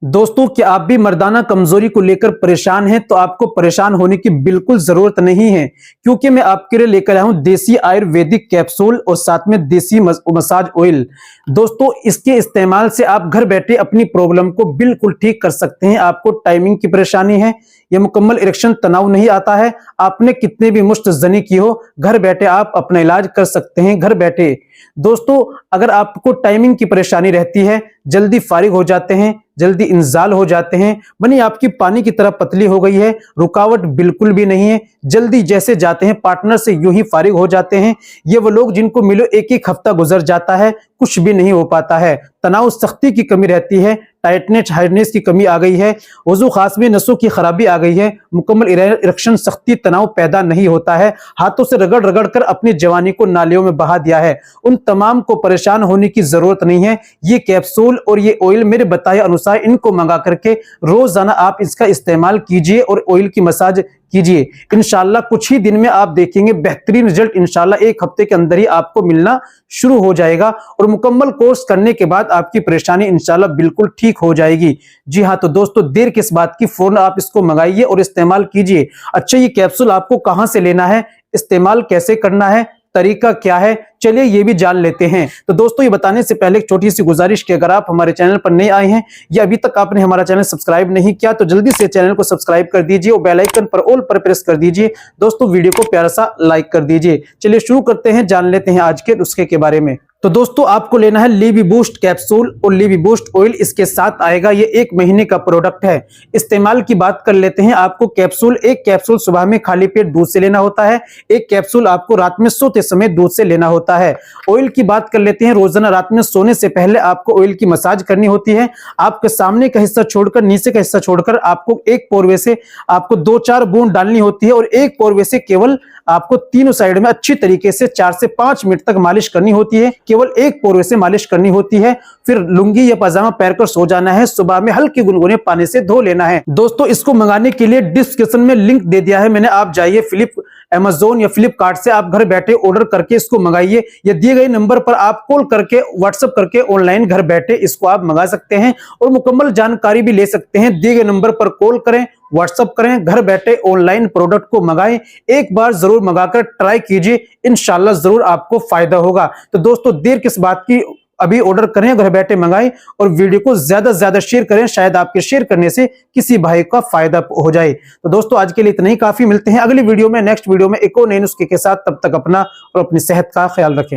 दोस्तों, क्या आप भी मर्दाना कमजोरी को लेकर परेशान हैं? तो आपको परेशान होने की बिल्कुल जरूरत नहीं है, क्योंकि मैं आपके लिए लेकर आया हूं देसी आयुर्वेदिक कैप्सूल और साथ में देसी मसाज ऑयल। दोस्तों, इसके इस्तेमाल से आप घर बैठे अपनी प्रॉब्लम को बिल्कुल ठीक कर सकते हैं। आपको टाइमिंग की परेशानी है या मुकम्मल इरेक्शन तनाव नहीं आता है, आपने कितने भी मुश्त जनी की हो, घर बैठे आप अपना इलाज कर सकते हैं। घर बैठे दोस्तों, अगर आपको टाइमिंग की परेशानी रहती है, जल्दी फारिग हो जाते हैं, जल्दी इंजाल हो जाते हैं, बनी आपकी पानी की तरह पतली हो गई है, रुकावट बिल्कुल भी नहीं है, जल्दी जैसे जाते हैं पार्टनर से यूं ही फारिग हो जाते हैं, ये वो लोग जिनको मिलो एक एक हफ्ता गुजर जाता है, कुछ भी नहीं हो पाता है, तनाव सख्ती की कमी रहती है, टाइटनेस हार्डनेस की कमी आ गई है, वजू खास में नसों की खराबी आ गई है, मुकम्मल इरेक्शन सख्ती तनाव पैदा नहीं होता है, हाथों से रगड़ रगड़ कर अपनी जवानी को नालियों में बहा दिया है, उन तमाम को परेशान होने की जरूरत नहीं है। ये कैप्सूल और ये ऑयल मेरे बताए अनुसार इनको मंगा करके रोजाना आप इसका इस्तेमाल कीजिए और ऑयल की मसाज कीजिए। इंशाल्लाह कुछ ही दिन में आप देखेंगे बेहतरीन रिजल्ट, इंशाल्लाह एक हफ्ते के अंदर ही आपको मिलना शुरू हो जाएगा और मुकम्मल कोर्स करने के बाद आपकी परेशानी इंशाल्लाह बिल्कुल ठीक हो जाएगी। जी हाँ, तो दोस्तों देर किस बात की, फौरन आप इसको मंगाइए और इस्तेमाल कीजिए। अच्छा, ये कैप्सूल आपको कहां से लेना है, इस्तेमाल कैसे करना है, तरीका क्या है, चलिए ये भी जान लेते हैं। तो दोस्तों, ये बताने से पहले एक छोटी सी गुजारिश कि अगर आप हमारे चैनल पर नए आए हैं या अभी तक आपने हमारा चैनल सब्सक्राइब नहीं किया तो जल्दी से चैनल को सब्सक्राइब कर दीजिए और बेल आइकन पर ऑल पर प्रेस कर दीजिए। दोस्तों, वीडियो को प्यारा सा लाइक कर दीजिए। चलिए शुरू करते हैं, जान लेते हैं आज के नुस्खे के बारे में। तो दोस्तों, आपको लेना है लीवी बूस्ट कैप्सूल और लीवी बूस्ट ऑयल, इसके साथ आएगा। ये 1 महीने का प्रोडक्ट है। इस्तेमाल की बात कर लेते हैं। आपको कैप्सूल, एक कैप्सूल सुबह में खाली पेट दूध से लेना होता है, एक कैप्सूल आपको रात में सोते समय दूध से लेना होता है। ऑयल की बात कर लेते हैं। रोजाना रात में सोने से पहले आपको ऑयल की मसाज करनी होती है। आपके सामने का हिस्सा छोड़कर, नीचे का हिस्सा छोड़कर आपको एक पोरवे से आपको 2-4 बूंद डालनी होती है और एक पोरवे से केवल आपको तीनों साइड में अच्छी तरीके से 4 से 5 मिनट तक मालिश करनी होती है। केवल एक पोरवे से मालिश करनी होती है। फिर लुंगी या पजामा पहनकर सो जाना है। सुबह में हल्के गुनगुने पानी से धो लेना है। दोस्तों, इसको मंगाने के लिए डिस्क्रिप्शन में लिंक दे दिया है मैंने, आप जाइए अमेज़न या फ्लिपकार्ट से आप घर बैठे ऑर्डर करके इसको मंगाइए। या दिए गए नंबर पर आप कॉल करके, व्हाट्सएप करके ऑनलाइन घर बैठे इसको आप मंगा सकते हैं और मुकम्मल जानकारी भी ले सकते हैं। दिए गए नंबर पर कॉल करें, व्हाट्सएप करें, घर बैठे ऑनलाइन प्रोडक्ट को मंगाएं। एक बार जरूर मंगाकर ट्राई कीजिए, इंशाल्लाह जरूर आपको फायदा होगा। तो दोस्तों, देर किस बात की, अभी ऑर्डर करें, घर बैठे मंगाएं और वीडियो को ज्यादा से ज्यादा शेयर करें। शायद आपके शेयर करने से किसी भाई का फायदा हो जाए। तो दोस्तों, आज के लिए इतना ही काफी। मिलते हैं अगली वीडियो में, नेक्स्ट वीडियो में एक और नए नुस्खे के साथ। तब तक अपना और अपनी सेहत का ख्याल रखें।